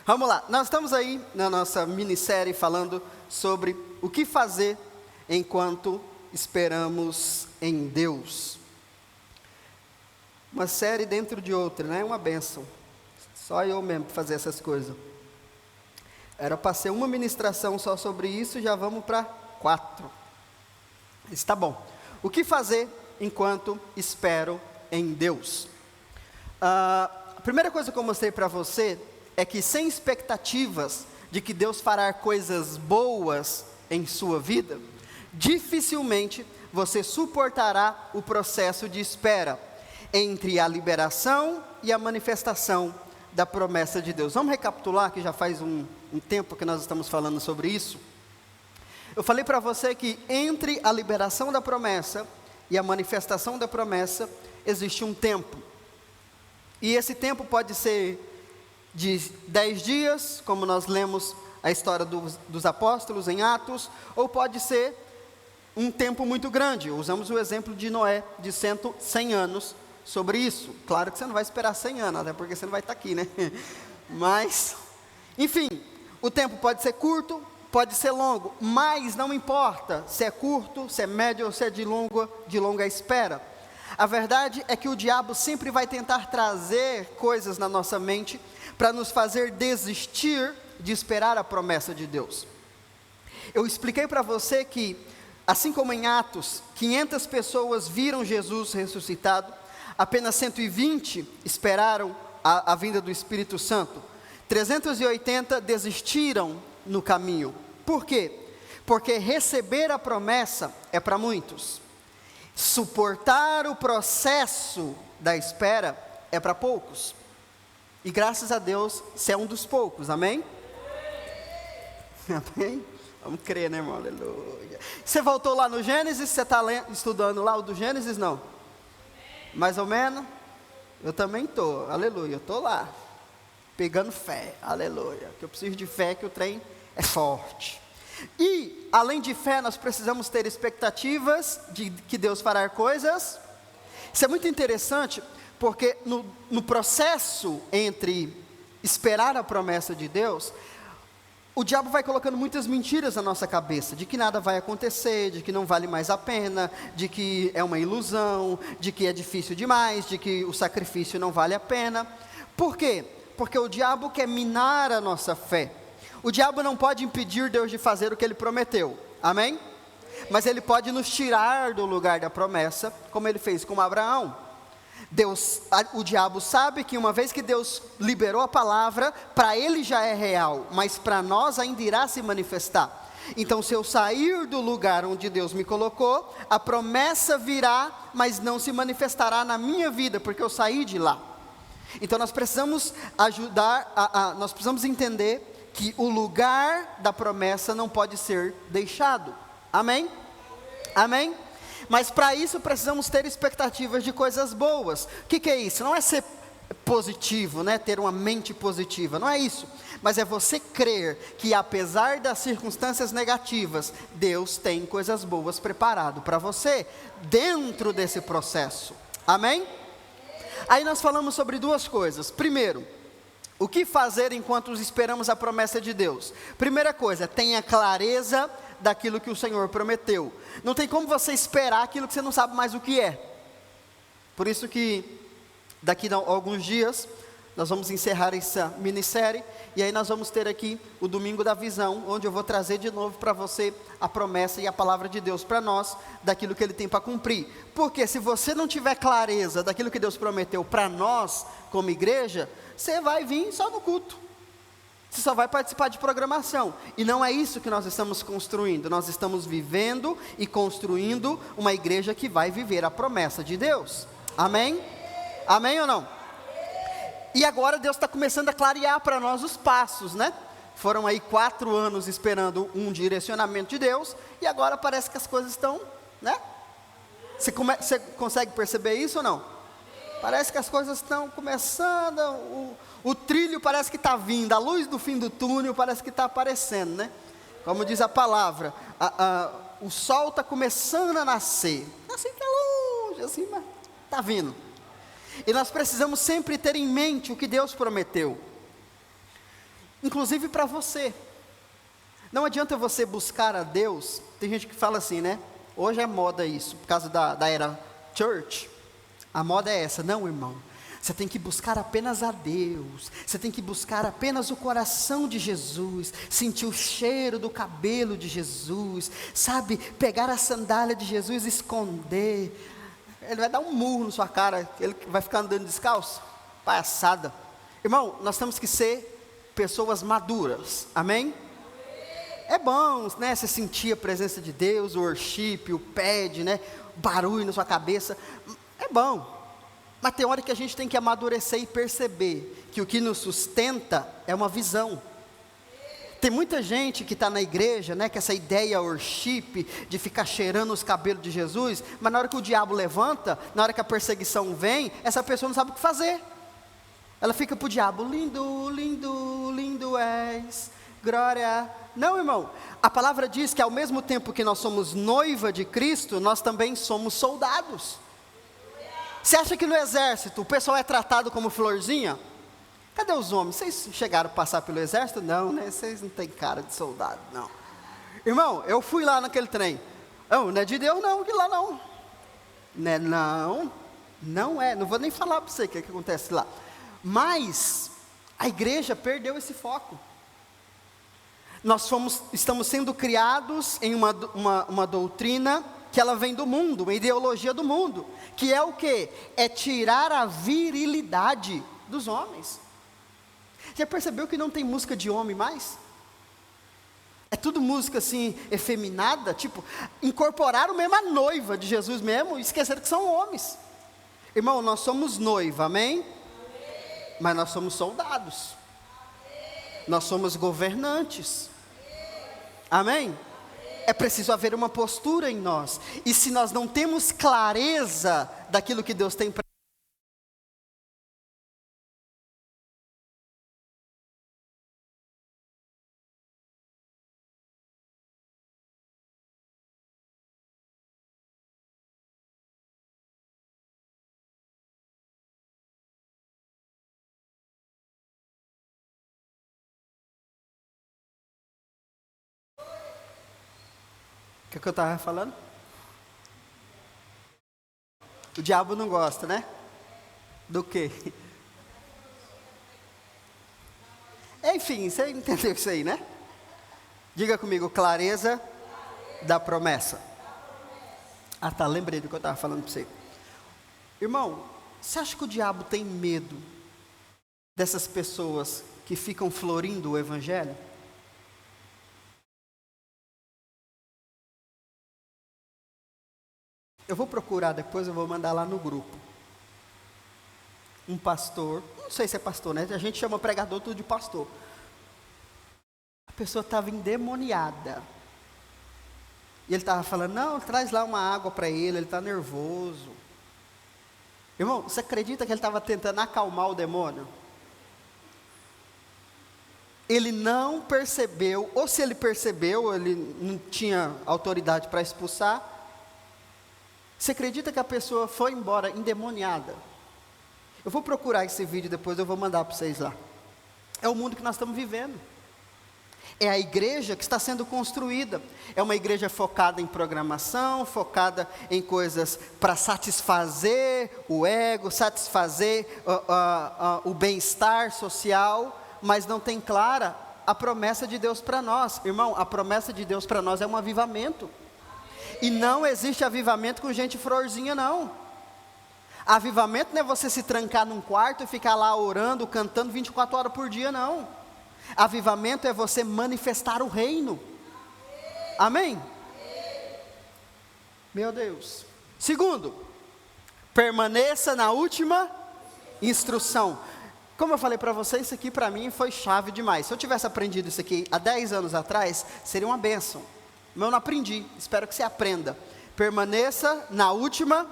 Vamos lá, nós estamos aí na nossa minissérie falando sobre o que fazer enquanto esperamos em Deus. Uma série dentro de outra, né? Uma bênção. Só eu mesmo para fazer essas coisas. Era para ser uma ministração só sobre isso, já vamos para 4. Está bom. O que fazer enquanto espero em Deus? A primeira coisa que eu mostrei para você é que sem expectativas de que Deus fará coisas boas em sua vida, dificilmente você suportará o processo de espera entre a liberação e a manifestação da promessa de Deus. Vamos recapitular, que já faz um tempo que nós estamos falando sobre isso. Eu falei para você que entre a liberação da promessa e a manifestação da promessa existe um tempo. E esse tempo pode ser de 10 dias, como nós lemos a história dos apóstolos em Atos, ou pode ser um tempo muito grande. Usamos o exemplo de Noé, de 100 anos, sobre isso. Claro que você não vai esperar 100 anos, até porque você não vai estar aqui, né? Mas, enfim, o tempo pode ser curto, pode ser longo, mas não importa se é curto, se é médio ou se é de longa espera. A verdade é que o diabo sempre vai tentar trazer coisas na nossa mente para nos fazer desistir de esperar a promessa de Deus. Eu expliquei para você que, assim como em Atos, 500 pessoas viram Jesus ressuscitado, apenas 120 esperaram a vinda do Espírito Santo, 380 desistiram no caminho. Por quê? Porque receber a promessa é para muitos, suportar o processo da espera é para poucos. E graças a Deus, você é um dos poucos, amém? Amém? Vamos crer, né, irmão? Aleluia. Você voltou lá no Gênesis, você está estudando lá o do Gênesis, não? Mais ou menos? Eu também estou, aleluia, eu estou lá, pegando fé, aleluia, que eu preciso de fé, que o trem é forte. E, além de fé, nós precisamos ter expectativas de que Deus fará coisas. Isso é muito interessante, porque no processo entre esperar a promessa de Deus, o diabo vai colocando muitas mentiras na nossa cabeça, de que nada vai acontecer, de que não vale mais a pena, de que é uma ilusão, de que é difícil demais, de que o sacrifício não vale a pena. Por quê? Porque o diabo quer minar a nossa fé. O diabo não pode impedir Deus de fazer o que Ele prometeu, amém? Mas Ele pode nos tirar do lugar da promessa, como Ele fez com Abraão. O diabo sabe que uma vez que Deus liberou a palavra, para ele já é real, mas para nós ainda irá se manifestar. Então, se eu sair do lugar onde Deus me colocou, a promessa virá, mas não se manifestará na minha vida, porque eu saí de lá. Então, nós precisamos nós precisamos entender que o lugar da promessa não pode ser deixado, amém? Amém? Mas para isso precisamos ter expectativas de coisas boas. O que é isso? Não é ser positivo, né? Ter uma mente positiva, não é isso. Mas é você crer que apesar das circunstâncias negativas, Deus tem coisas boas preparado para você, dentro desse processo, amém? Aí nós falamos sobre duas coisas. Primeiro, o que fazer enquanto esperamos a promessa de Deus? Primeira coisa, tenha clareza daquilo que o Senhor prometeu. Não tem como você esperar aquilo que você não sabe mais o que é. Por isso que daqui a alguns dias nós vamos encerrar essa minissérie, e aí nós vamos ter aqui o Domingo da Visão, onde eu vou trazer de novo para você a promessa e a palavra de Deus para nós, daquilo que Ele tem para cumprir. Porque se você não tiver clareza daquilo que Deus prometeu para nós, como igreja, você vai vir só no culto. Você só vai participar de programação. E não é isso que nós estamos construindo. Nós estamos vivendo e construindo uma igreja que vai viver a promessa de Deus. Amém? Amém ou não? E agora Deus está começando a clarear para nós os passos, né? Foram aí 4 anos esperando um direcionamento de Deus, e agora parece que as coisas estão, né? Você consegue perceber isso ou não? Parece que as coisas estão começando, o trilho parece que está vindo, a luz do fim do túnel parece que está aparecendo, né? Como diz a palavra, o sol está começando a nascer, assim está longe, assim, mas está vindo. E nós precisamos sempre ter em mente o que Deus prometeu. inclusive para você. Não adianta você buscar a Deus. Tem gente que fala assim, né? Hoje é moda isso, por causa da era church. A moda é essa. Não, irmão. Você tem que buscar apenas a Deus. Você tem que buscar apenas o coração de Jesus. Sentir o cheiro do cabelo de Jesus. Sabe? Pegar a sandália de Jesus e esconder. Ele vai dar um murro na sua cara. Ele vai ficar andando descalço. Palhaçada. Irmão, nós temos que ser pessoas maduras. Amém? É bom, né? Você sentir a presença de Deus, o worship, o pad, né? Barulho na sua cabeça. É bom. Mas tem hora que a gente tem que amadurecer e perceber que o que nos sustenta é uma visão. Tem muita gente que está na igreja, né, com essa ideia worship, de ficar cheirando os cabelos de Jesus, mas na hora que o diabo levanta, na hora que a perseguição vem, essa pessoa não sabe o que fazer. Ela fica para o diabo, lindo, lindo, lindo és, glória. Não, irmão, a palavra diz que ao mesmo tempo que nós somos noiva de Cristo, nós também somos soldados. Você acha que no exército o pessoal é tratado como florzinha? Cadê os homens? Vocês chegaram a passar pelo exército? Não, né? Vocês não têm cara de soldado, não. Irmão, eu fui lá naquele trem. Não é de Deus não, de lá não. Né? Não é. Não vou nem falar para você o que acontece lá. Mas a igreja perdeu esse foco. Nós estamos sendo criados em uma doutrina que ela vem do mundo, uma ideologia do mundo, que é o quê? É tirar a virilidade dos homens. Já percebeu que não tem música de homem mais? É tudo música assim, efeminada, tipo, incorporaram mesmo a noiva de Jesus mesmo, e esqueceram que são homens. Irmão, nós somos noiva, amém? Mas nós somos soldados. Nós somos governantes. Amém? É preciso haver uma postura em nós. E se nós não temos clareza daquilo que Deus tem para o que eu estava falando? O diabo não gosta, né? Do quê? Enfim, você entendeu isso aí, né? Diga comigo, clareza da promessa. Ah tá, lembrei do que eu estava falando para você. Irmão, você acha que o diabo tem medo dessas pessoas que ficam florindo o evangelho? Eu vou procurar depois, eu vou mandar lá no grupo. Um pastor, não sei se é pastor, né? A gente chama pregador tudo de pastor. A pessoa estava endemoniada. E ele estava falando, não, traz lá uma água para ele está nervoso. Irmão, você acredita que ele estava tentando acalmar o demônio? Ele não percebeu, ou se ele percebeu, ele não tinha autoridade para expulsar. Você acredita que a pessoa foi embora endemoniada? Eu vou procurar esse vídeo depois, eu vou mandar para vocês lá. É o mundo que nós estamos vivendo. É a igreja que está sendo construída. É uma igreja focada em programação, focada em coisas para satisfazer o ego, satisfazer o bem-estar social, mas não tem clara a promessa de Deus para nós. Irmão, a promessa de Deus para nós é um avivamento. E não existe avivamento com gente florzinha, não. Avivamento não é você se trancar num quarto e ficar lá orando, cantando 24 horas por dia, não. Avivamento é você manifestar o reino. Amém? Meu Deus. Segundo, permaneça na última instrução. Como eu falei para você, isso aqui para mim foi chave demais. Se eu tivesse aprendido isso aqui há 10 anos atrás, seria uma bênção. Mas eu não aprendi, espero que você aprenda. Permaneça na última.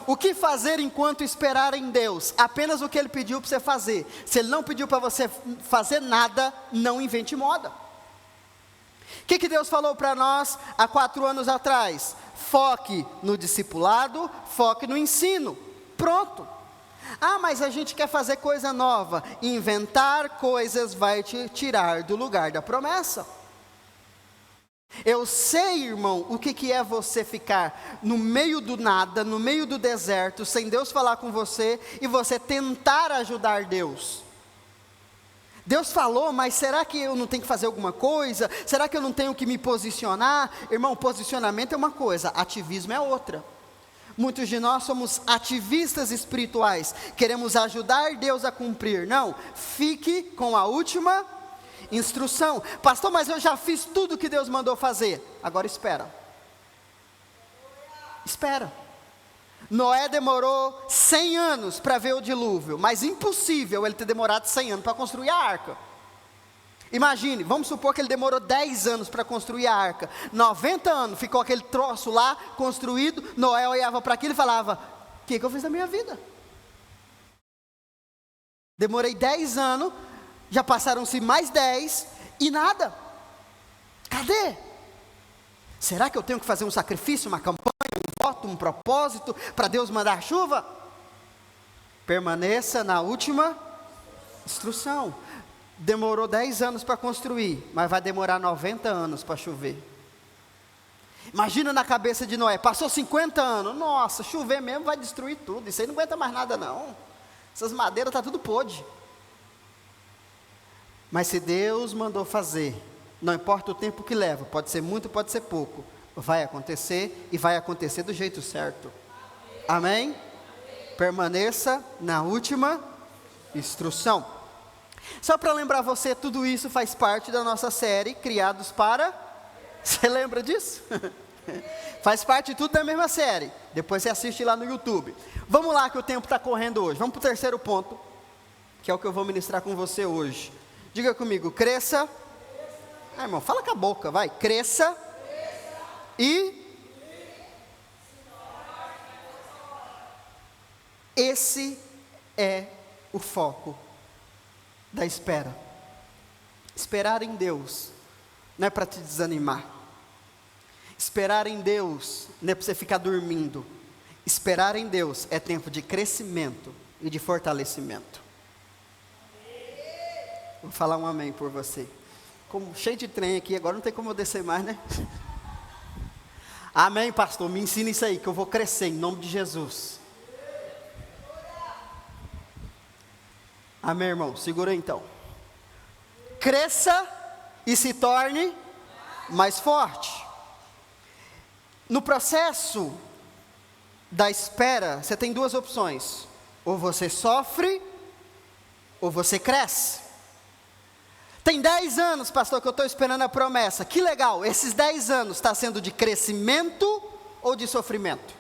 O que fazer enquanto esperar em Deus? Apenas o que Ele pediu para você fazer. Se Ele não pediu para você fazer nada, não invente moda. O que Deus falou para nós há 4 anos atrás? Foque no discipulado, foque no ensino. Pronto. Ah, mas a gente quer fazer coisa nova. Inventar coisas vai te tirar do lugar da promessa. Eu sei, irmão, o que é você ficar no meio do nada, no meio do deserto, sem Deus falar com você, e você tentar ajudar Deus. Deus falou, mas será que eu não tenho que fazer alguma coisa? Será que eu não tenho que me posicionar? Irmão, posicionamento é uma coisa, ativismo é outra. Muitos de nós somos ativistas espirituais, queremos ajudar Deus a cumprir. Não, fique com a última instrução. Pastor, mas eu já fiz tudo que Deus mandou fazer. Agora espera. Espera. Noé demorou 100 anos para ver o dilúvio, mas impossível ele ter demorado 100 anos para construir a arca. Imagine, vamos supor que ele demorou 10 anos para construir a arca, 90 anos, ficou aquele troço lá construído, Noé olhava para aquilo e falava, o que eu fiz da minha vida? Demorei 10 anos, já passaram-se mais 10 e nada. Cadê? Será que eu tenho que fazer um sacrifício, uma campanha, um voto, um propósito, para Deus mandar chuva? Permaneça na última instrução. Demorou 10 anos para construir, mas vai demorar 90 anos para chover. Imagina na cabeça de Noé, passou 50 anos, nossa, chover mesmo vai destruir tudo, isso aí não aguenta mais nada não. Essas madeiras está tudo podre. Mas se Deus mandou fazer, não importa o tempo que leva, pode ser muito, pode ser pouco, vai acontecer e vai acontecer do jeito certo. Amém? Permaneça na última instrução. Só para lembrar você, tudo isso faz parte da nossa série Criados para... Você lembra disso? Faz parte tudo da mesma série. Depois você assiste lá no YouTube. Vamos lá que o tempo está correndo hoje. Vamos para o terceiro ponto, que é o que eu vou ministrar com você hoje. Diga comigo, cresça. Irmão, fala com a boca, vai. Cresça. E... Esse é o foco da espera. Esperar em Deus não é para te desanimar. Esperar em Deus não é para você ficar dormindo. Esperar em Deus é tempo de crescimento e de fortalecimento. Vou falar um amém por você. Como cheio de trem aqui, agora não tem como eu descer mais, né? Amém, pastor, me ensina isso aí, que eu vou crescer em nome de Jesus. Amém, irmão, segura aí, então. Cresça e se torne mais forte. No processo da espera, você tem duas opções. Ou você sofre, ou você cresce. Tem 10 anos, pastor, que eu estou esperando a promessa. Que legal, esses 10 anos está sendo de crescimento ou de sofrimento?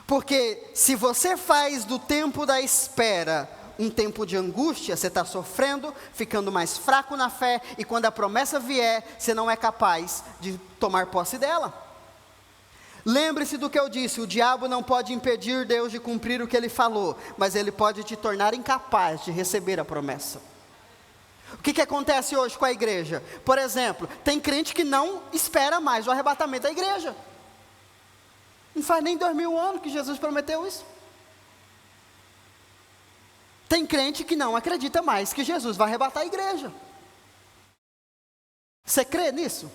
Porque se você faz do tempo da espera um tempo de angústia, você está sofrendo, ficando mais fraco na fé, e quando a promessa vier, você não é capaz de tomar posse dela. Lembre-se do que eu disse, o diabo não pode impedir Deus de cumprir o que ele falou, mas ele pode te tornar incapaz de receber a promessa. O que acontece hoje com a igreja? Por exemplo, tem crente que não espera mais o arrebatamento da igreja. Não faz nem 2000 anos que Jesus prometeu isso. Tem crente que não acredita mais que Jesus vai arrebatar a igreja. Você crê nisso?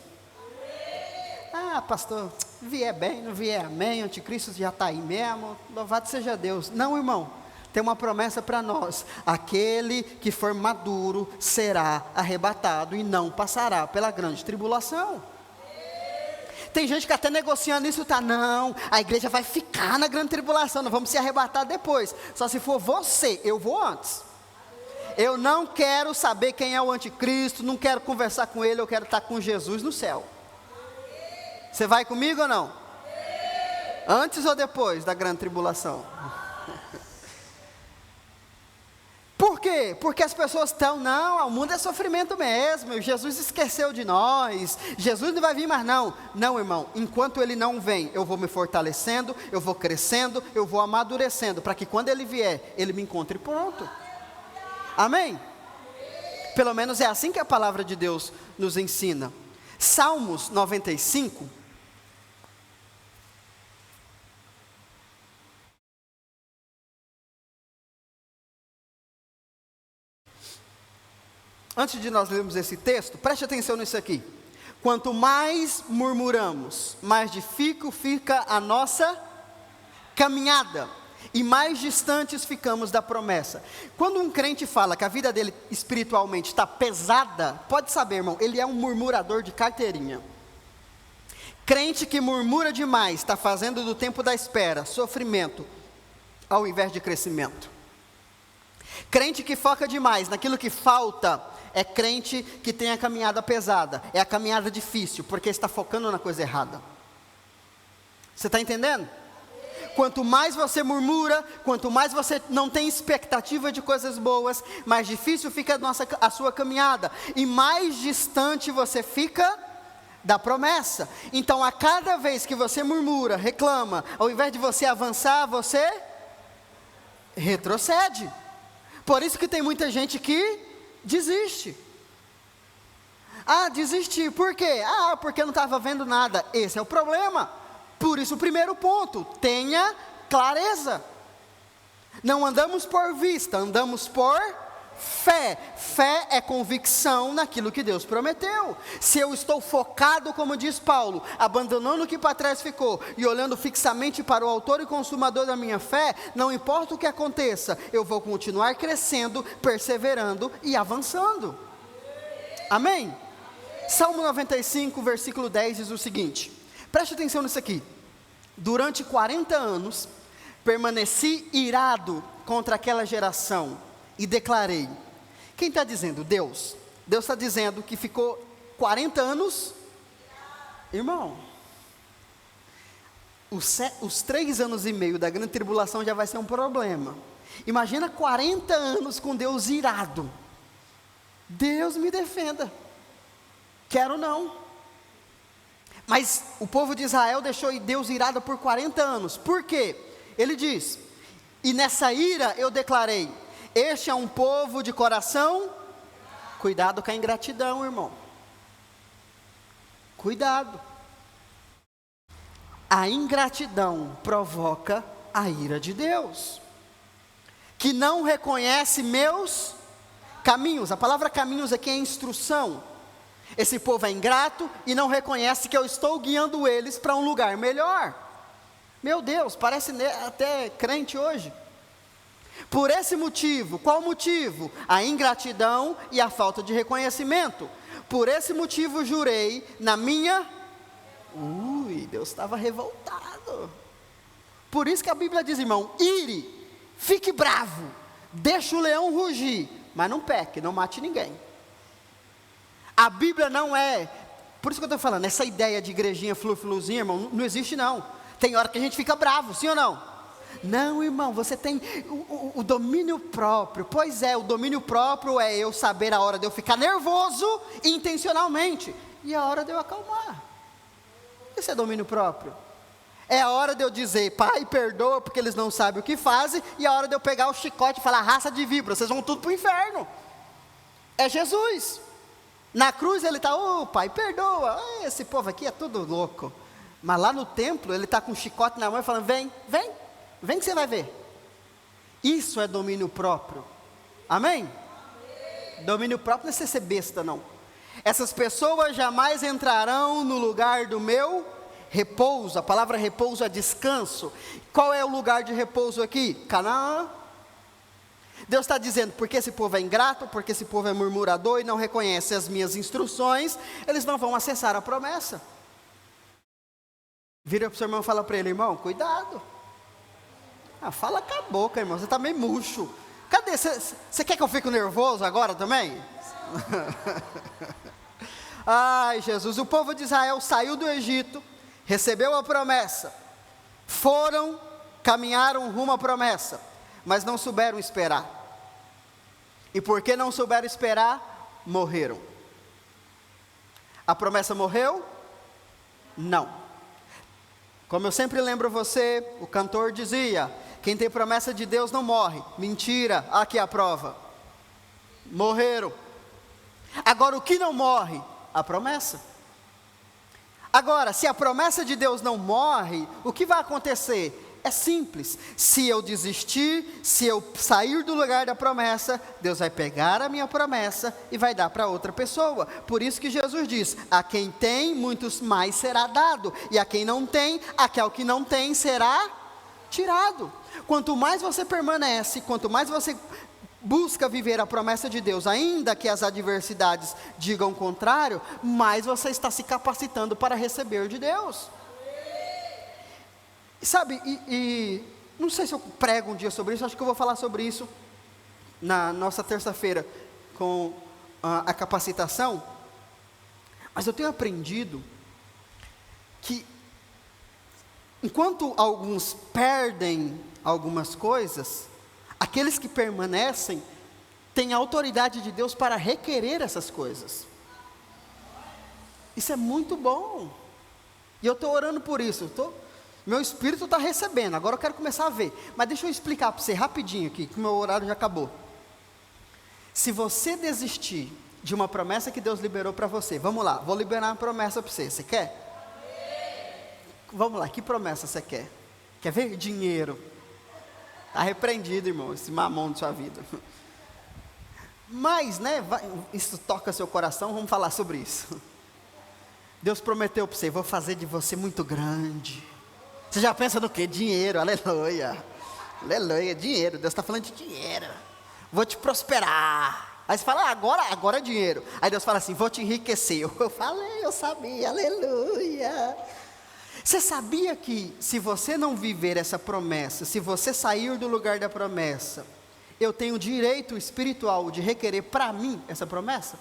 Ah, pastor, vier bem, não vier amém, o anticristo já está aí mesmo, louvado seja Deus. Não, irmão, tem uma promessa para nós: aquele que for maduro será arrebatado e não passará pela grande tribulação. Tem gente que até negociando isso, tá? Não, a igreja vai ficar na grande tribulação, nós vamos se arrebatar depois. Só se for você, eu vou antes. Eu não quero saber quem é o anticristo, não quero conversar com ele, eu quero estar com Jesus no céu. Você vai comigo ou não? Antes ou depois da grande tribulação? Por quê? Porque as pessoas estão, não, o mundo é sofrimento mesmo, Jesus esqueceu de nós, Jesus não vai vir mais não. Não, irmão, enquanto ele não vem, eu vou me fortalecendo, eu vou crescendo, eu vou amadurecendo, para que quando ele vier, ele me encontre pronto. Amém? Pelo menos é assim que a palavra de Deus nos ensina. Salmos 95, antes de nós lermos esse texto, preste atenção nisso aqui. Quanto mais murmuramos, mais difícil fica a nossa caminhada e mais distantes ficamos da promessa. Quando um crente fala que a vida dele espiritualmente está pesada, pode saber, irmão, ele é um murmurador de carteirinha. Crente que murmura demais está fazendo do tempo da espera sofrimento ao invés de crescimento. Crente que foca demais naquilo que falta é crente que tem a caminhada pesada, é a caminhada difícil, porque está focando na coisa errada. Você está entendendo? Quanto mais você murmura, quanto mais você não tem expectativa de coisas boas, mais difícil fica a sua caminhada, e mais distante você fica da promessa. Então, a cada vez que você murmura, reclama, ao invés de você avançar, você retrocede. Por isso que tem muita gente que desiste. Desistir, por quê? Porque não estava vendo nada. Esse é o problema. Por isso o primeiro ponto, tenha clareza. Não andamos por vista, andamos por fé. Fé é convicção naquilo que Deus prometeu. Se eu estou focado, como diz Paulo, abandonando o que para trás ficou e olhando fixamente para o autor e consumador da minha fé, não importa o que aconteça, eu vou continuar crescendo, perseverando e avançando. Amém? Salmo 95, versículo 10 diz o seguinte, preste atenção nisso aqui. Durante 40 anos, permaneci irado contra aquela geração e declarei. Quem está dizendo? Deus. Deus está dizendo que ficou 40 anos. Irmão, os 3 anos e meio da grande tribulação já vai ser um problema. Imagina 40 anos com Deus irado. Deus me defenda. Quero não. Mas o povo de Israel deixou Deus irado por 40 anos. Por quê? Ele diz, e nessa ira eu declarei, este é um povo de coração, cuidado com a ingratidão, irmão. Cuidado. A ingratidão provoca a ira de Deus, que não reconhece meus caminhos. A palavra caminhos aqui é instrução. Esse povo é ingrato e não reconhece que eu estou guiando eles para um lugar melhor. Meu Deus, parece até crente hoje. Por esse motivo, qual motivo? A ingratidão e a falta de reconhecimento. Por esse motivo jurei na minha... Deus estava revoltado. Por isso que a Bíblia diz, irmão, ire, fique bravo, deixa o leão rugir, mas não peque, não mate ninguém. A Bíblia não é, por isso que eu estou falando, essa ideia de igrejinha flu-fluzinha, irmão, não existe não. Tem hora que a gente fica bravo, sim ou não? Não, irmão, você tem o domínio próprio. Pois é, o domínio próprio é eu saber a hora de eu ficar nervoso intencionalmente e a hora de eu acalmar. Isso é domínio próprio. É a hora de eu dizer, Pai, perdoa porque eles não sabem o que fazem, e a hora de eu pegar o chicote e falar, raça de víbora, vocês vão tudo para o inferno. É Jesus. Na cruz ele está, Pai, perdoa, esse povo aqui é tudo louco. Mas lá no templo ele está com um chicote na mão e falando, vem que você vai ver. Isso é domínio próprio. Amém? Domínio próprio não é ser besta não. Essas pessoas jamais entrarão no lugar do meu repouso. A palavra repouso é descanso. Qual é o lugar de repouso aqui? Canaã. Deus está dizendo, porque esse povo é ingrato, porque esse povo é murmurador e não reconhece as minhas instruções, eles não vão acessar a promessa. Vira para o seu irmão e fala para ele, irmão, cuidado. Fala com a boca, irmão, você está meio murcho. Cadê? Você quer que eu fique nervoso agora também? Ai, Jesus, o povo de Israel saiu do Egito, recebeu a promessa, caminharam rumo à promessa, mas não souberam esperar. E porque não souberam esperar, morreram. A promessa morreu? Não. Como eu sempre lembro você, o cantor dizia, quem tem promessa de Deus não morre. Mentira, aqui a prova. Morreram. Agora o que não morre? A promessa. Agora, se a promessa de Deus não morre, o que vai acontecer? É simples. Se eu desistir, se eu sair do lugar da promessa, Deus vai pegar a minha promessa e vai dar para outra pessoa. Por isso que Jesus diz: a quem tem, muitos mais será dado, e a quem não tem, aquele que não tem será tirado. Quanto mais você permanece, quanto mais você busca viver a promessa de Deus, ainda que as adversidades digam o contrário, mais você está se capacitando para receber de Deus. Sabe, não sei se eu prego um dia sobre isso, acho que eu vou falar sobre isso na nossa terça-feira, com a capacitação, mas eu tenho aprendido que, enquanto alguns perdem algumas coisas, aqueles que permanecem, têm a autoridade de Deus para requerer essas coisas. Isso é muito bom, e eu estou orando por isso, meu espírito está recebendo, agora eu quero começar a ver. Mas deixa eu explicar para você rapidinho aqui, que o meu horário já acabou. Se você desistir de uma promessa que Deus liberou para você, vamos lá, vou liberar uma promessa para você, você quer? Vamos lá, que promessa você quer? Quer ver? Dinheiro. Está repreendido, irmão, esse mamão de sua vida. Mas, né, isso toca seu coração, vamos falar sobre isso. Deus prometeu para você: vou fazer de você muito grande. Você já pensa no quê? Dinheiro, aleluia. Aleluia, dinheiro. Deus está falando de dinheiro. Vou te prosperar. Aí você fala: agora é dinheiro. Aí Deus fala assim: vou te enriquecer. Eu falei, eu sabia, aleluia. Você sabia que se você não viver essa promessa, se você sair do lugar da promessa, eu tenho direito espiritual de requerer para mim essa promessa?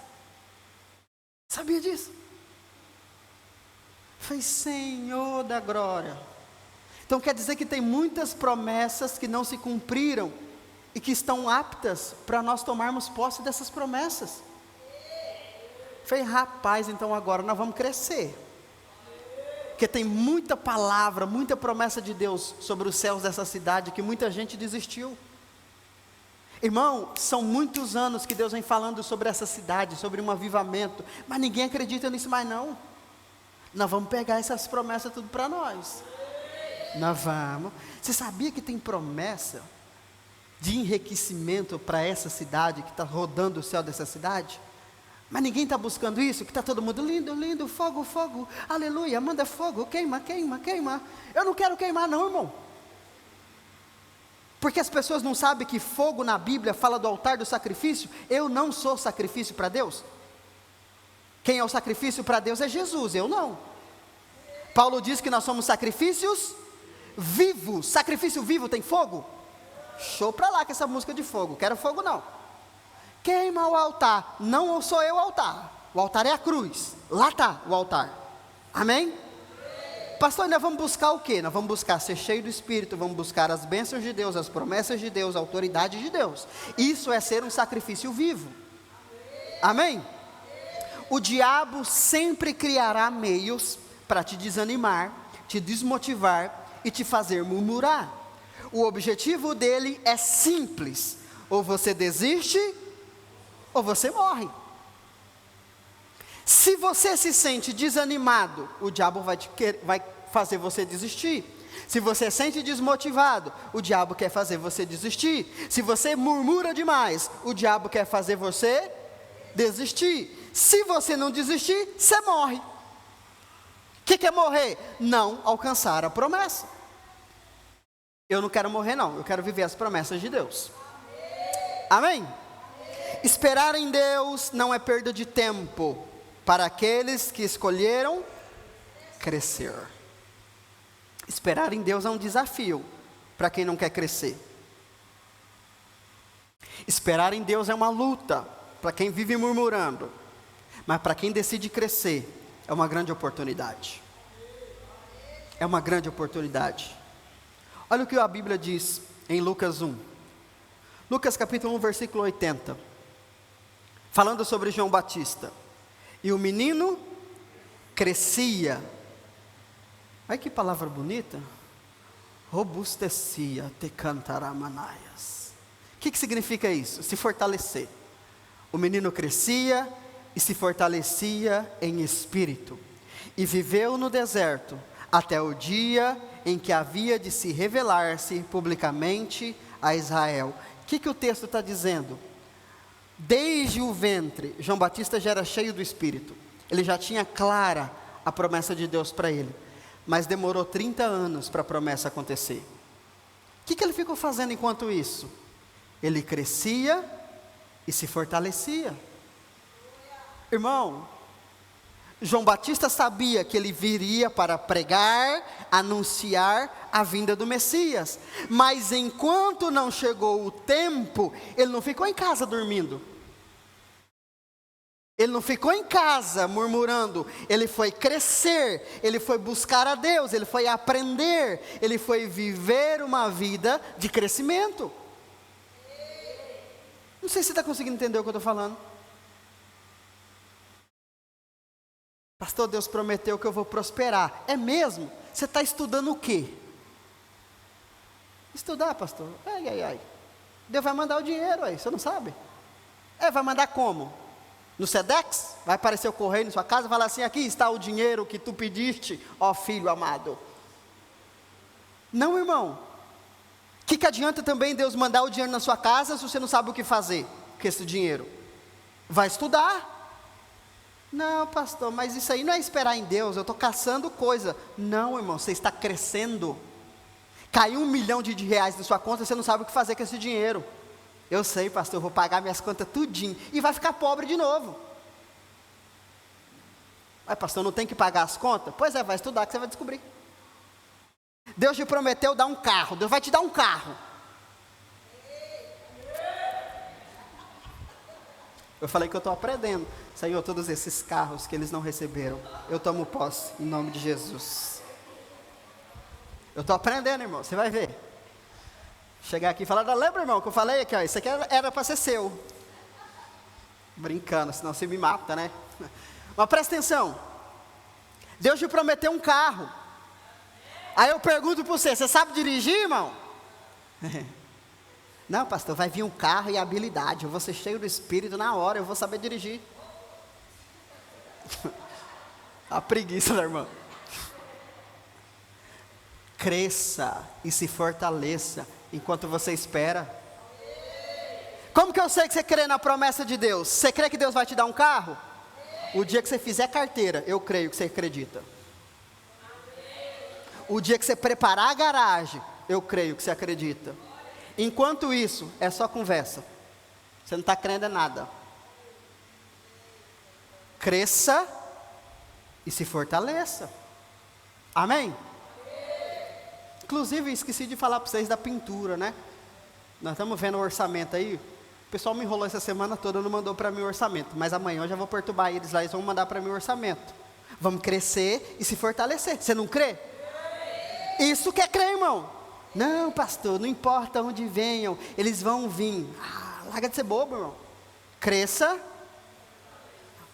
Sabia disso? Foi Senhor da glória. Então quer dizer que tem muitas promessas que não se cumpriram e que estão aptas para nós tomarmos posse dessas promessas. Falei: rapaz, então agora nós vamos crescer, porque tem muita palavra, muita promessa de Deus sobre os céus dessa cidade que muita gente desistiu. Irmão, são muitos anos que Deus vem falando sobre essa cidade, sobre um avivamento, mas ninguém acredita nisso mais não. Nós vamos pegar essas promessas tudo para nós. Nós vamos. Você sabia que tem promessa de enriquecimento para essa cidade, que está rodando o céu dessa cidade? Mas ninguém está buscando isso, que está todo mundo lindo, lindo, fogo, fogo, aleluia, manda fogo, queima, queima, queima. Eu não quero queimar não, irmão. Porque as pessoas não sabem que fogo na Bíblia fala do altar do sacrifício. Eu não sou sacrifício para Deus. Quem é o sacrifício para Deus é Jesus, eu não. Paulo diz que nós somos sacrifícios vivos. Sacrifício vivo tem fogo? Show para lá com essa música de fogo, quero fogo não. Queima o altar, não sou eu o altar. O altar é a cruz, lá está o altar. Amém? Pastor, nós vamos buscar o quê? Nós vamos buscar ser cheio do Espírito, vamos buscar as bênçãos de Deus, as promessas de Deus, a autoridade de Deus. Isso é ser um sacrifício vivo. Amém? O diabo sempre criará meios para te desanimar, te desmotivar e te fazer murmurar. O objetivo dele é simples: ou você desiste, ou você morre. Se você se sente desanimado, o diabo vai fazer você desistir. Se você se sente desmotivado, o diabo quer fazer você desistir. Se você murmura demais, o diabo quer fazer você desistir. Se você não desistir, você morre. O que é morrer? Não alcançar a promessa. Eu não quero morrer não, eu quero viver as promessas de Deus. Amém? Esperar em Deus não é perda de tempo para aqueles que escolheram crescer. Esperar em Deus é um desafio para quem não quer crescer. Esperar em Deus é uma luta para quem vive murmurando, mas para quem decide crescer é uma grande oportunidade. É uma grande oportunidade. Olha o que a Bíblia diz em Lucas 1. Lucas capítulo 1, versículo 80. Falando sobre João Batista. E o menino crescia. Olha que palavra bonita. Robustecia, te cantará manaias. O que significa isso? Se fortalecer. O menino crescia e se fortalecia em espírito. E viveu no deserto até o dia em que havia de se revelar-se publicamente a Israel. O que o texto está dizendo? Desde o ventre, João Batista já era cheio do Espírito. Ele já tinha clara a promessa de Deus para ele. Mas demorou 30 anos para a promessa acontecer. O que ele ficou fazendo enquanto isso? Ele crescia e se fortalecia. Irmão, João Batista sabia que ele viria para pregar, anunciar a vinda do Messias. Mas enquanto não chegou o tempo, ele não ficou em casa dormindo. Ele não ficou em casa murmurando, ele foi crescer, ele foi buscar a Deus, ele foi aprender, ele foi viver uma vida de crescimento. Não sei se você está conseguindo entender o que eu estou falando. Pastor, Deus prometeu que eu vou prosperar. É mesmo? Você está estudando o quê? Estudar, pastor? Ai. Deus vai mandar o dinheiro aí, você não sabe? Vai mandar como? No Sedex? Vai aparecer o correio na sua casa e falar assim: aqui está o dinheiro que tu pediste, ó filho amado. Não, irmão. O que adianta também Deus mandar o dinheiro na sua casa se você não sabe o que fazer com esse dinheiro? Vai estudar. Não, pastor, mas isso aí não é esperar em Deus, eu estou caçando coisa. Não, irmão, você está crescendo. Caiu R$1 milhão na sua conta, você não sabe o que fazer com esse dinheiro. Eu sei, pastor, eu vou pagar minhas contas tudinho. E vai ficar pobre de novo. Mas pastor, não tem que pagar as contas? Pois é, vai estudar que você vai descobrir. Deus te prometeu dar um carro, Deus vai te dar um carro. Eu falei que eu estou aprendendo. Senhor, todos esses carros que eles não receberam, eu tomo posse, em nome de Jesus. Eu estou aprendendo, irmão, você vai ver. Chegar aqui e falar: lembra, irmão, que eu falei aqui, ó, isso aqui era para ser seu. Brincando, senão você me mata, né? Mas presta atenção. Deus te prometeu um carro. Aí eu pergunto para você sabe dirigir, irmão? Não, pastor, vai vir um carro e habilidade, eu vou ser cheio do Espírito na hora, eu vou saber dirigir. A preguiça da irmã. Cresça e se fortaleça enquanto você espera. Como que eu sei que você crê na promessa de Deus? Você crê que Deus vai te dar um carro? O dia que você fizer carteira, eu creio que você acredita. O dia que você preparar a garagem, eu creio que você acredita. Enquanto isso, é só conversa. Você não está crendo em nada. Cresça e se fortaleça. Amém? Inclusive, esqueci de falar para vocês da pintura, né? Nós estamos vendo o orçamento aí. O pessoal me enrolou essa semana toda, não mandou para mim o orçamento. Mas amanhã eu já vou perturbar eles lá, eles vão mandar para mim o orçamento. Vamos crescer e se fortalecer. Você não crê? Isso que é crer, irmão. Não, pastor, não importa onde venham, eles vão vir. Larga de ser bobo, irmão. Cresça.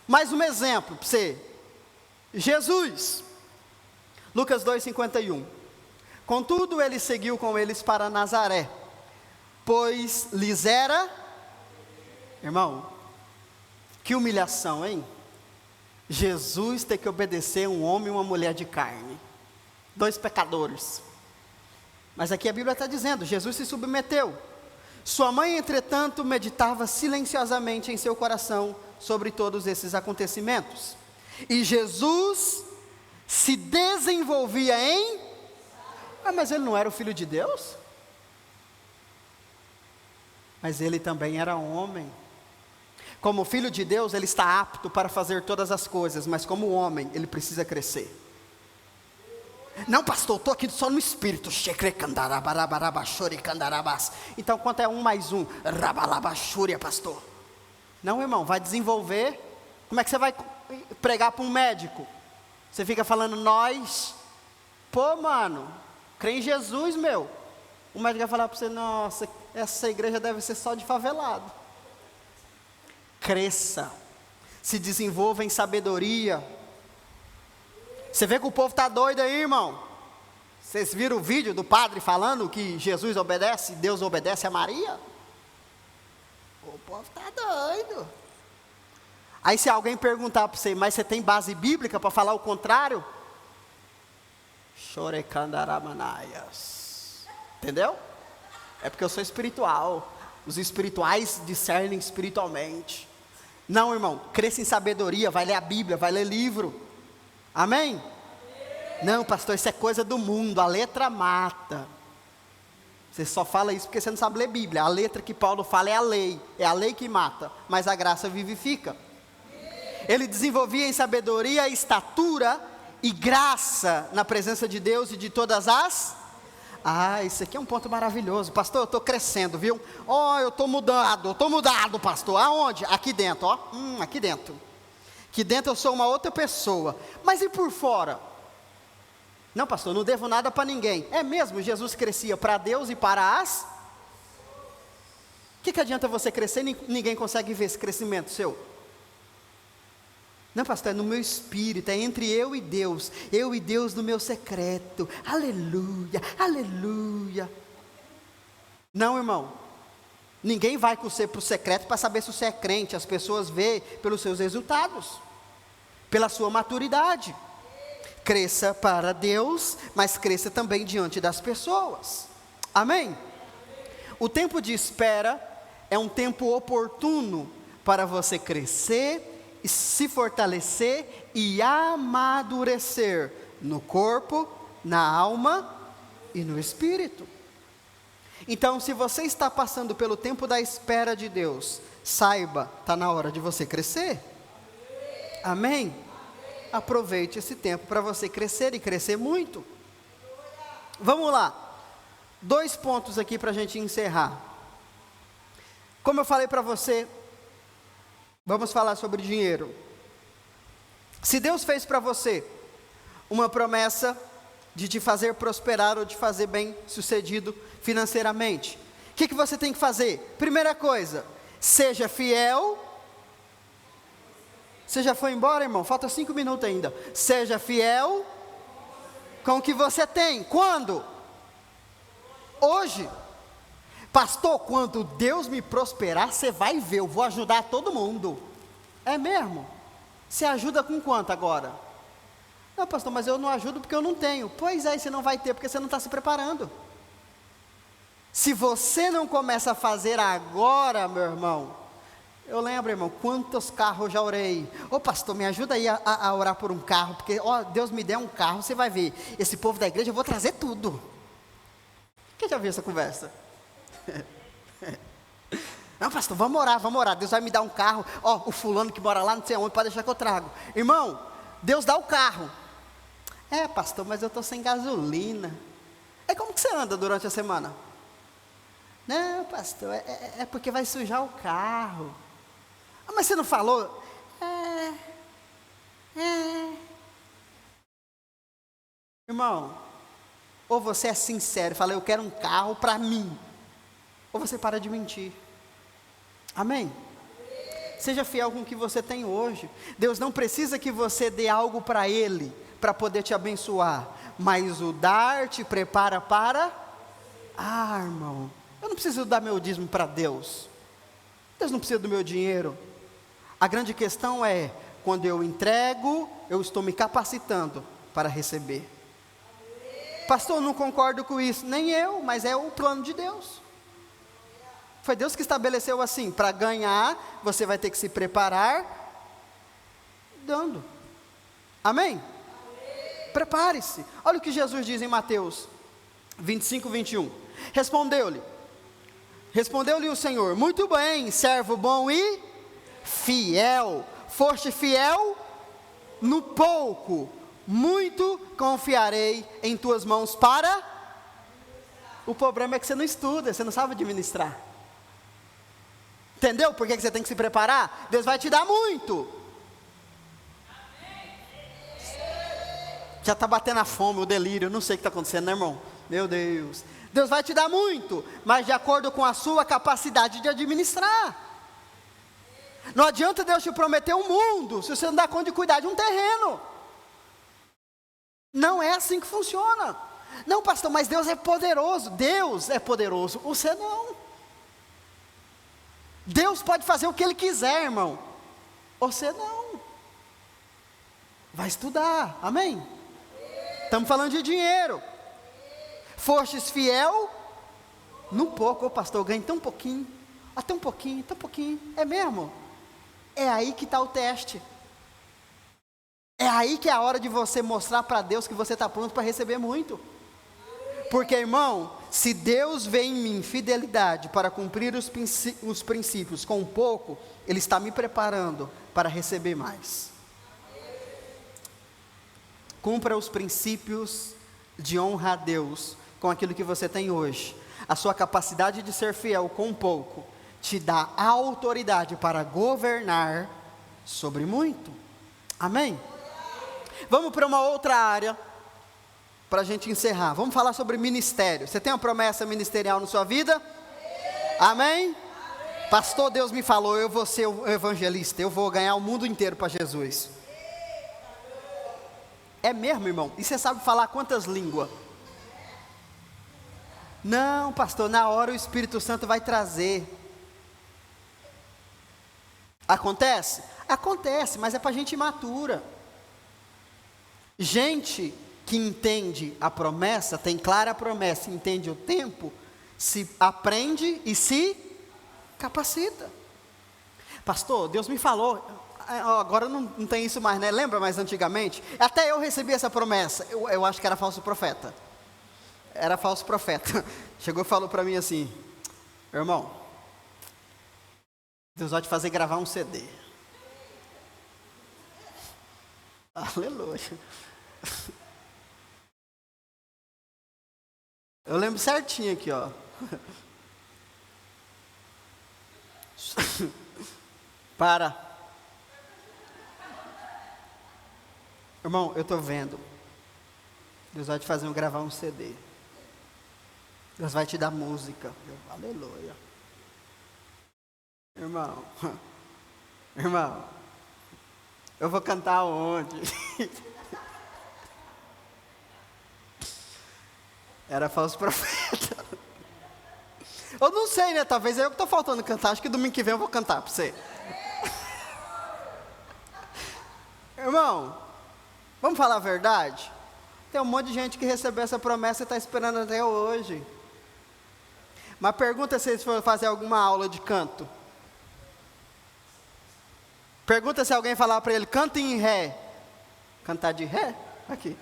Mais um exemplo para você. Jesus. Lucas 2:51. Contudo, ele seguiu com eles para Nazaré, pois lhes era... Irmão, que humilhação, hein? Jesus ter que obedecer um homem e uma mulher de carne. 2 pecadores. Mas aqui a Bíblia está dizendo, Jesus se submeteu. Sua mãe, entretanto, meditava silenciosamente em seu coração sobre todos esses acontecimentos. E Jesus se desenvolvia em... mas ele não era o Filho de Deus? Mas ele também era homem. Como Filho de Deus, ele está apto para fazer todas as coisas, mas como homem, ele precisa crescer. Não, pastor, estou aqui só no espírito. Então, quanto é 1 mais 1? Pastor. Não, irmão, vai desenvolver. Como é que você vai pregar para um médico? Você fica falando nós. Pô, mano, crê em Jesus, meu. O médico vai falar para você: nossa, essa igreja deve ser só de favelado. Cresça, se desenvolva em sabedoria. Você vê que o povo está doido aí, irmão. Vocês viram o vídeo do padre falando que Jesus obedece, Deus obedece a Maria? O povo está doido. Aí se alguém perguntar para você: mas você tem base bíblica para falar o contrário? Chorecandaramanaias. Entendeu? É porque eu sou espiritual. Os espirituais discernem espiritualmente. Não, irmão, cresça em sabedoria, vai ler a Bíblia, vai ler livro. Amém? Não, pastor, isso é coisa do mundo, a letra mata. Você só fala isso porque você não sabe ler Bíblia. A letra que Paulo fala é a lei que mata, mas a graça vivifica. Ele desenvolvia em sabedoria, estatura e graça na presença de Deus e de todas as... isso aqui é um ponto maravilhoso. Pastor, eu estou crescendo, viu? Eu estou mudado, pastor. Aonde? Aqui dentro, aqui dentro. Aqui dentro eu sou uma outra pessoa. Mas e por fora? Não, pastor, não devo nada para ninguém. É mesmo, Jesus crescia para Deus e para as... O que adianta você crescer e ninguém consegue ver esse crescimento seu? Não, pastor, é no meu espírito, é entre eu e Deus no meu secreto. Aleluia, aleluia. Não, irmão, ninguém vai com você para o secreto para saber se você é crente. As pessoas veem pelos seus resultados, pela sua maturidade. Cresça para Deus, mas cresça também diante das pessoas. Amém? O tempo de espera é um tempo oportuno para você crescer, se fortalecer e amadurecer no corpo, na alma e no espírito. Então, se você está passando pelo tempo da espera de Deus, saiba, está na hora de você crescer. Amém? Aproveite esse tempo para você crescer e crescer muito. Vamos lá, 2 pontos aqui para a gente encerrar. Como eu falei para você, vamos falar sobre dinheiro. Se Deus fez para você uma promessa de te fazer prosperar ou de fazer bem sucedido financeiramente, o que você tem que fazer? Primeira coisa, seja fiel. Você já foi embora, irmão? Falta 5 minutos ainda. Seja fiel com o que você tem. Quando? Hoje. Pastor, quando Deus me prosperar, você vai ver, eu vou ajudar todo mundo. É mesmo? Você ajuda com quanto agora? Não, pastor, mas eu não ajudo porque eu não tenho. Pois é, você não vai ter porque você não está se preparando. Se você não começa a fazer agora, meu irmão, eu lembro, irmão, quantos carros eu já orei. Pastor, me ajuda aí a orar por um carro, porque Deus me der um carro, você vai ver, esse povo da igreja, eu vou trazer tudo. Quem já viu essa conversa? Não, pastor, vamos orar, Deus vai me dar um carro. O fulano que mora lá, não sei onde, pode deixar que eu trago. Irmão, Deus dá o carro. Pastor, mas eu estou sem gasolina. Como que você anda durante a semana? Não, pastor, é porque vai sujar o carro. Mas você não falou? Irmão, ou você é sincero e fala, eu quero um carro para mim, ou você para de mentir. Amém? Seja fiel com o que você tem hoje. Deus não precisa que você dê algo para Ele, para poder te abençoar, mas o dar te prepara para... irmão, eu não preciso dar meu dízimo para Deus. Deus não precisa do meu dinheiro. A grande questão é, quando eu entrego, eu estou me capacitando para receber. Pastor, eu não concordo com isso. Nem eu, mas é o plano de Deus. Foi Deus que estabeleceu assim, para ganhar, você vai ter que se preparar, dando. Amém? Prepare-se. Olha o que Jesus diz em Mateus 25, 21. Respondeu-lhe o Senhor, muito bem, servo bom e fiel. Foste fiel no pouco, muito confiarei em tuas mãos para... O problema é que você não estuda, você não sabe administrar. Entendeu por que você tem que se preparar? Deus vai te dar muito. Já está batendo a fome, o delírio, não sei o que está acontecendo, né, irmão? Meu Deus. Deus vai te dar muito, mas de acordo com a sua capacidade de administrar. Não adianta Deus te prometer um mundo, se você não dá conta de cuidar de um terreno. Não é assim que funciona. Não, pastor, mas Deus é poderoso. Deus é poderoso, você não. Deus pode fazer o que Ele quiser, irmão. Você não. Vai estudar, amém? Estamos falando de dinheiro. Fostes fiel no pouco. Ô pastor, eu ganho tão pouquinho. Até um pouquinho, tão pouquinho. É mesmo? É aí que está o teste. É aí que é a hora de você mostrar para Deus que você está pronto para receber muito. Porque, irmão, se Deus vê em mim fidelidade para cumprir os princípios com pouco, Ele está me preparando para receber mais. Cumpra os princípios de honra a Deus com aquilo que você tem hoje. A sua capacidade de ser fiel com pouco te dá a autoridade para governar sobre muito. Amém? Vamos para uma outra área, para a gente encerrar. Vamos falar sobre ministério. Você tem uma promessa ministerial na sua vida? Amém? Pastor, Deus me falou, eu vou ser o evangelista, eu vou ganhar o mundo inteiro para Jesus. É mesmo, irmão? E você sabe falar quantas línguas? Não, pastor, na hora o Espírito Santo vai trazer. Acontece? Acontece, mas é para gente imatura. Gente que entende a promessa, tem clara a promessa, entende o tempo, se aprende e se capacita. Pastor, Deus me falou, agora não tem isso mais, né? Lembra mais antigamente? Até eu recebi essa promessa, eu acho que era falso profeta. Era falso profeta. Chegou e falou para mim assim: irmão, Deus vai te fazer gravar um CD. Aleluia. Eu lembro certinho aqui, ó. Para. Irmão, eu estou vendo. Deus vai te fazer gravar um CD. Deus vai te dar música. Aleluia. Irmão. Irmão. Eu vou cantar onde? Era falso profeta. Eu não sei, né? Talvez eu que estou faltando cantar. Acho que domingo que vem eu vou cantar para você. Irmão, vamos falar a verdade? Tem um monte de gente que recebeu essa promessa e está esperando até hoje. Mas pergunta se eles foram fazer alguma aula de canto. Pergunta se alguém falar para ele, canta em ré. Cantar de ré? Aqui.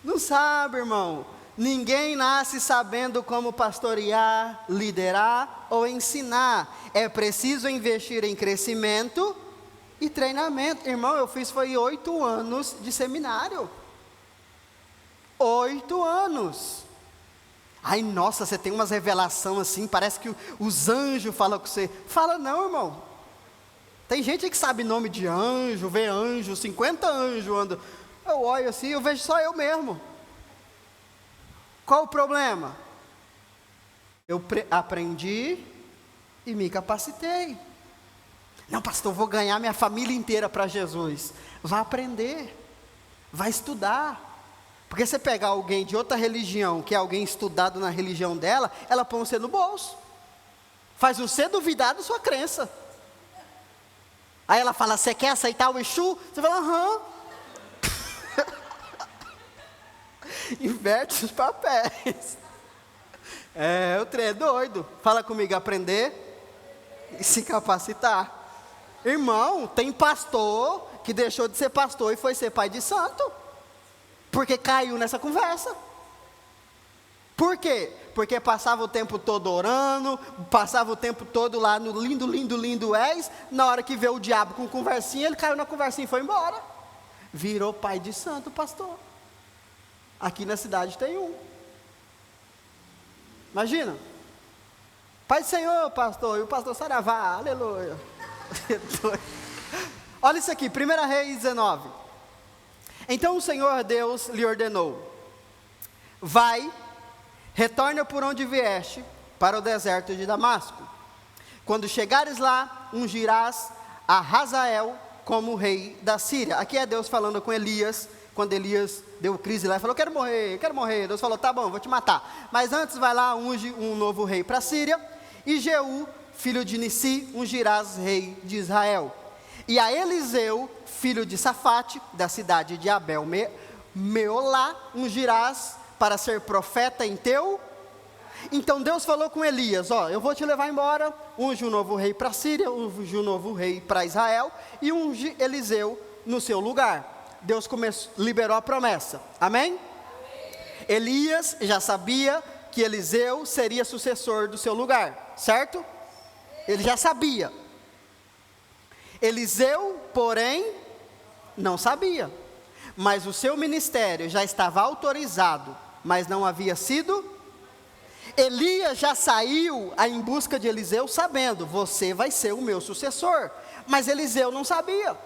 Não sabe, irmão. Ninguém nasce sabendo como pastorear, liderar ou ensinar. É preciso investir em crescimento e treinamento. Irmão, eu fiz foi 8 anos de seminário. 8 anos. Ai, nossa, você tem umas revelações assim, parece que os anjos falam com você. Fala não, irmão. Tem gente que sabe nome de anjo, vê anjo, 50 anjos andam. Eu olho assim, eu vejo só eu mesmo. Qual o problema? Eu aprendi e me capacitei. Não, pastor, eu vou ganhar minha família inteira para Jesus. Vai aprender, vai estudar. Porque você pegar alguém de outra religião, que é alguém estudado na religião dela, ela põe você no bolso. Faz você duvidar da sua crença. Aí ela fala, você quer aceitar o Exu? Você fala, aham. Inverte os papéis. O trem é doido. Fala comigo, aprender e se capacitar. Irmão, tem pastor que deixou de ser pastor e foi ser pai de santo. Porque caiu nessa conversa. Por quê? Porque passava o tempo todo orando, passava o tempo todo lá no lindo, lindo, lindo és. Na hora que vê o diabo com conversinha, ele caiu na conversinha e foi embora. Virou pai de santo, pastor. Aqui na cidade tem um. Imagina. Pai do Senhor, pastor. E o pastor Saravá. Aleluia. Olha isso aqui. 1 Reis 19. Então o Senhor Deus lhe ordenou. Vai, retorna por onde vieste, para o deserto de Damasco. Quando chegares lá, ungirás a Hazael como rei da Síria. Aqui é Deus falando com Elias. Quando Elias deu crise lá e falou, quero morrer. Deus falou, tá bom, vou te matar. Mas antes vai lá, unge um novo rei para a Síria. E Jeú, filho de Nissi, ungirás rei de Israel. E a Eliseu, filho de Safate, da cidade de Abel Meolá, ungirás para ser profeta em teu. Então Deus falou com Elias, eu vou te levar embora, unge um novo rei para a Síria, unge um novo rei para Israel, e unge Eliseu no seu lugar. Deus liberou a promessa, amém? Elias já sabia que Eliseu seria sucessor do seu lugar, certo? Ele já sabia. Eliseu, porém, não sabia. Mas o seu ministério já estava autorizado, mas não havia sido. Elias já saiu em busca de Eliseu sabendo, você vai ser o meu sucessor. Mas Eliseu não sabia.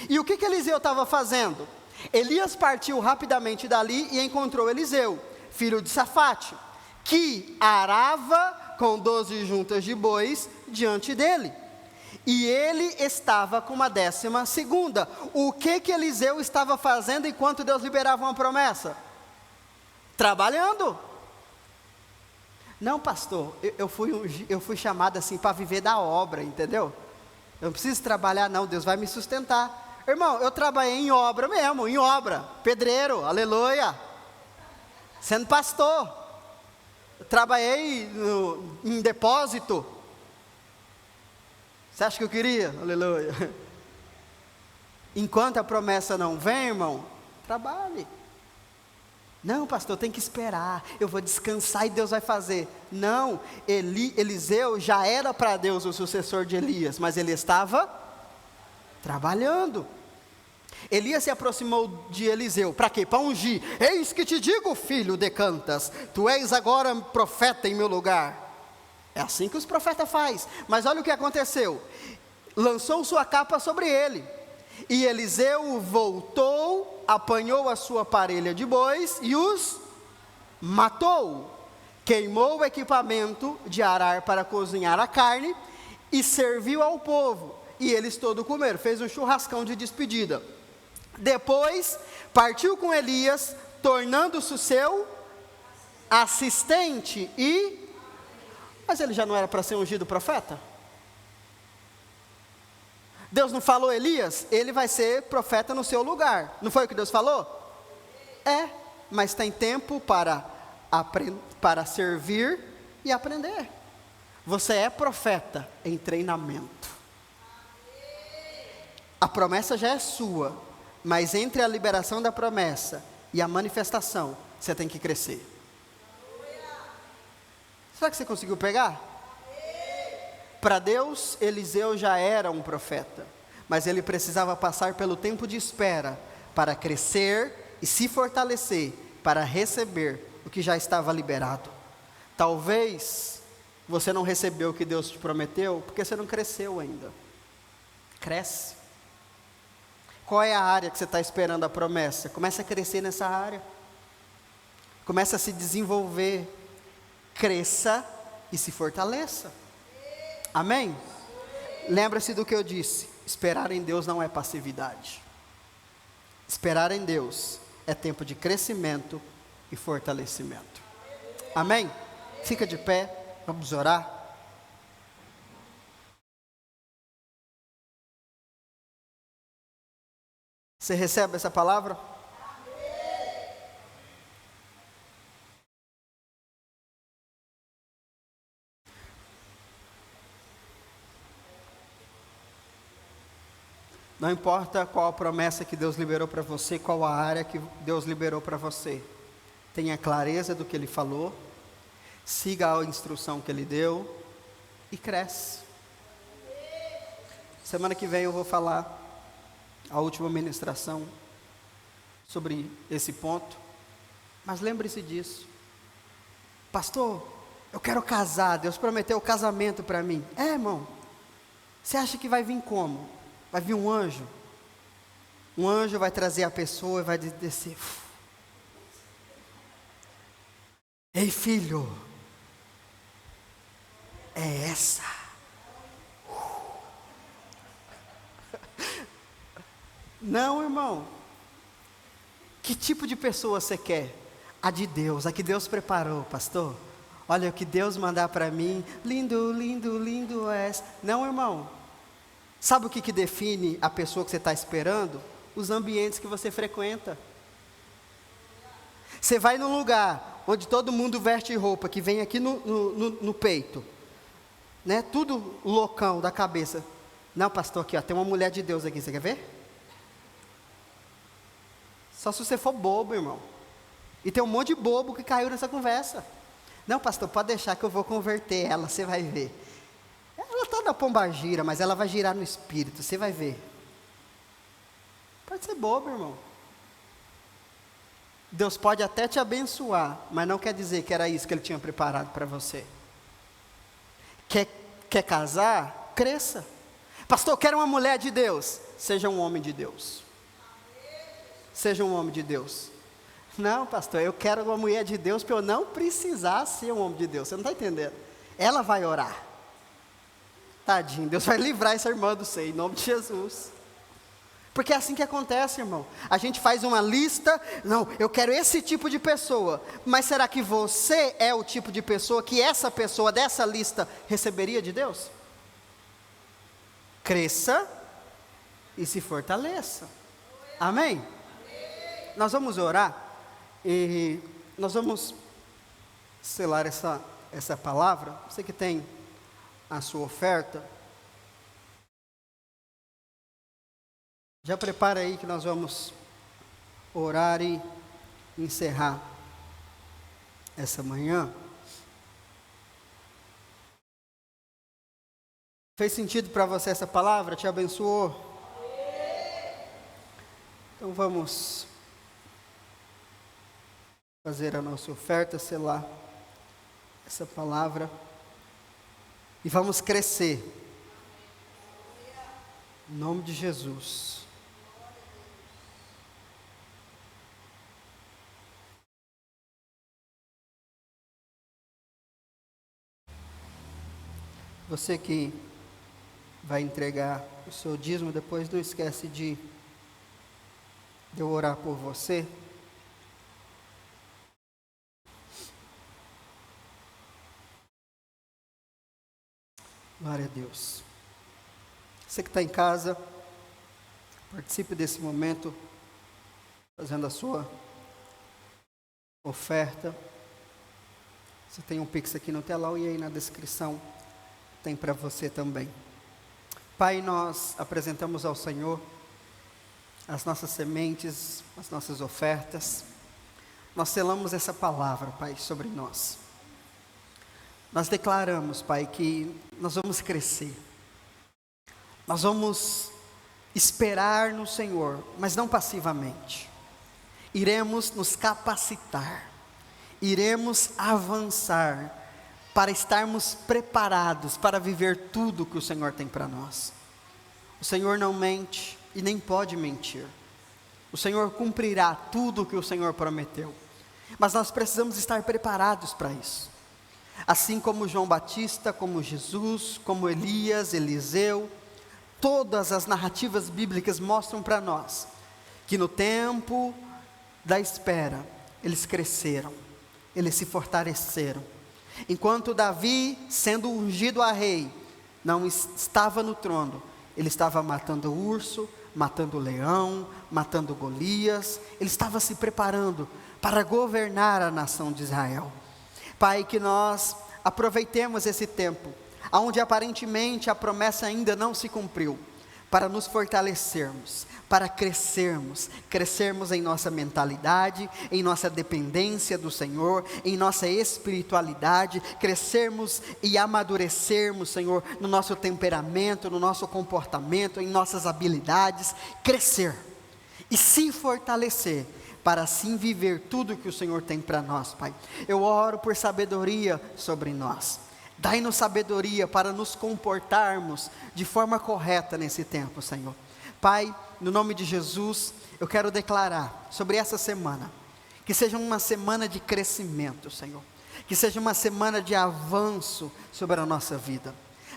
E o que Eliseu estava fazendo? Elias partiu rapidamente dali e encontrou Eliseu, filho de Safate, que arava com 12 juntas de bois diante dele. E ele estava com uma 12ª. O que Eliseu estava fazendo enquanto Deus liberava uma promessa? Trabalhando. Não, pastor, eu fui chamado assim para viver da obra, entendeu? Eu não preciso trabalhar não, Deus vai me sustentar. Irmão, eu trabalhei em obra mesmo, em obra, pedreiro, aleluia. Sendo pastor, eu trabalhei em depósito. Você acha que eu queria? Aleluia. Enquanto a promessa não vem, irmão, trabalhe. Não, pastor, tem que esperar, eu vou descansar e Deus vai fazer. Não, Eliseu já era para Deus o sucessor de Elias, mas ele estava trabalhando. Elias se aproximou de Eliseu, para quê? Para ungir. Eis que te digo, filho de Cantas, tu és agora profeta em meu lugar. É assim que os profetas fazem. Mas olha o que aconteceu. Lançou sua capa sobre ele. E Eliseu voltou, apanhou a sua parelha de bois e os matou. Queimou o equipamento de arar para cozinhar a carne e serviu ao povo. E eles todos comeram, fez um churrascão de despedida. Depois partiu com Elias, tornando-se seu assistente Mas ele já não era para ser ungido profeta? Deus não falou Elias? Ele vai ser profeta no seu lugar. Não foi o que Deus falou? Mas tem tempo para servir e aprender. Você é profeta em treinamento. A promessa já é sua, mas entre a liberação da promessa e a manifestação, você tem que crescer. Será que você conseguiu pegar? Para Deus, Eliseu já era um profeta, mas ele precisava passar pelo tempo de espera para crescer e se fortalecer para receber o que já estava liberado. Talvez você não recebeu o que Deus te prometeu porque você não cresceu ainda. Cresce. Qual é a área que você está esperando a promessa? Comece a crescer nessa área. Comece a se desenvolver. Cresça e se fortaleça. Amém? Lembra-se do que eu disse. Esperar em Deus não é passividade. Esperar em Deus é tempo de crescimento e fortalecimento. Amém? Fica de pé, vamos orar. Você recebe essa palavra? Não importa qual a promessa que Deus liberou para você, qual a área que Deus liberou para você. Tenha clareza do que Ele falou, siga a instrução que Ele deu e cresce. Semana que vem eu vou falar a última ministração sobre esse ponto. Mas lembre-se disso. Pastor, eu quero casar, Deus prometeu o casamento para mim. Irmão, você acha que vai vir como? Vai vir um anjo. Um anjo vai trazer a pessoa e vai descer. Ei, filho, é essa. Não, irmão. Que tipo de pessoa você quer? A de Deus, a que Deus preparou, pastor. Olha o que Deus mandar para mim. Lindo, lindo, lindo és. Não, irmão. Sabe o que define a pessoa que você está esperando? Os ambientes que você frequenta. Você vai num lugar onde todo mundo veste roupa que vem aqui no peito, né? Tudo loucão da cabeça. Não, pastor, aqui ó, tem uma mulher de Deus aqui, você quer ver? Só se você for bobo, irmão. E tem um monte de bobo que caiu nessa conversa. Não, pastor, pode deixar que eu vou converter ela, você vai ver. Ela está na pombagira, mas ela vai girar no espírito, você vai ver. Pode ser bobo, irmão. Deus pode até te abençoar, mas não quer dizer que era isso que Ele tinha preparado para você. Quer casar? Cresça. Pastor, eu quero uma mulher de Deus. Seja um homem de Deus. Seja um homem de Deus. Não, pastor, eu quero uma mulher de Deus para eu não precisar ser um homem de Deus. Você não está entendendo? Ela vai orar. Tadinho, Deus vai livrar essa irmã do seio, em nome de Jesus. Porque é assim que acontece, irmão. A gente faz uma lista, não, eu quero esse tipo de pessoa. Mas será que você é o tipo de pessoa que essa pessoa dessa lista receberia de Deus? Cresça e se fortaleça. Amém? Nós vamos orar e nós vamos selar essa palavra. Você que tem a sua oferta, já prepara aí que nós vamos orar e encerrar essa manhã. Fez sentido para você essa palavra? Te abençoou? Então vamos fazer a nossa oferta, selar essa palavra e vamos crescer em nome de Jesus. Você que vai entregar o seu dízimo, depois não esquece de eu orar por você. Glória a Deus. Você que está em casa, participe desse momento, fazendo a sua oferta. Você tem um Pix aqui no telão e aí na descrição tem para você também. Pai, nós apresentamos ao Senhor as nossas sementes, as nossas ofertas. Nós selamos essa palavra, Pai, sobre nós. Nós declaramos, Pai, que nós vamos crescer. Nós vamos esperar no Senhor, mas não passivamente. Iremos nos capacitar. Iremos avançar para estarmos preparados para viver tudo que o Senhor tem para nós. O Senhor não mente e nem pode mentir. O Senhor cumprirá tudo o que o Senhor prometeu. Mas nós precisamos estar preparados para isso. Assim como João Batista, como Jesus, como Elias, Eliseu, todas as narrativas bíblicas mostram para nós que no tempo da espera, eles cresceram, eles se fortaleceram. Enquanto Davi, sendo ungido a rei, não estava no trono, ele estava matando o urso, matando o leão, matando Golias, ele estava se preparando para governar a nação de Israel. Pai, que nós aproveitemos esse tempo, onde aparentemente a promessa ainda não se cumpriu, para nos fortalecermos, para crescermos em nossa mentalidade, em nossa dependência do Senhor, em nossa espiritualidade, crescermos e amadurecermos, Senhor, no nosso temperamento, no nosso comportamento, em nossas habilidades, crescer e se fortalecer, para assim viver tudo que o Senhor tem para nós, Pai. Eu oro por sabedoria sobre nós. Dai-nos sabedoria para nos comportarmos de forma correta nesse tempo, Senhor. Pai, no nome de Jesus, eu quero declarar sobre essa semana, que seja uma semana de crescimento, Senhor. Que seja uma semana de avanço sobre a nossa vida.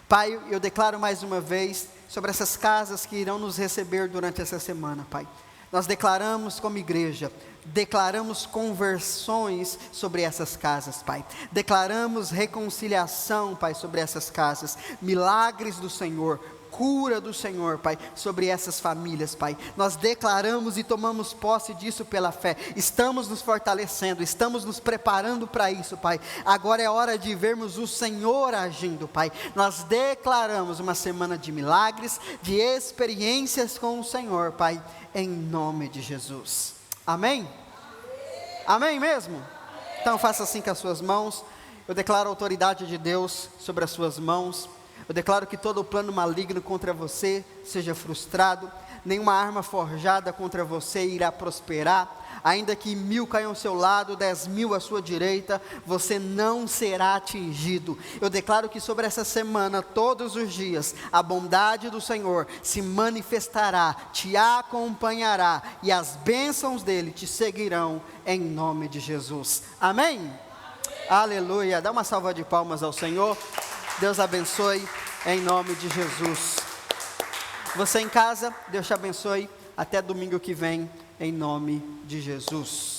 Pai, eu declaro mais uma vez sobre essas casas que irão nos receber durante essa semana, Pai. Nós declaramos como igreja, declaramos conversões sobre essas casas, Pai. Declaramos reconciliação, Pai, sobre essas casas. Milagres do Senhor, cura do Senhor, Pai, sobre essas famílias, Pai. Nós declaramos e tomamos posse disso pela fé. Estamos nos fortalecendo, estamos nos preparando para isso, Pai. Agora é hora de vermos o Senhor agindo, Pai. Nós declaramos uma semana de milagres, de experiências com o Senhor, Pai, em nome de Jesus. Amém? Amém mesmo? Então faça assim com as suas mãos. Eu declaro a autoridade de Deus sobre as suas mãos. Eu declaro que todo plano maligno contra você seja frustrado. Nenhuma arma forjada contra você irá prosperar. Ainda que 1000 caiam ao seu lado, 10.000 à sua direita, você não será atingido. Eu declaro que sobre essa semana, todos os dias, a bondade do Senhor se manifestará, te acompanhará, e as bênçãos dele te seguirão, em nome de Jesus. Amém? Aleluia. Dá uma salva de palmas ao Senhor. Deus abençoe, em nome de Jesus. Você em casa, Deus te abençoe. Até domingo que vem, em nome de Jesus.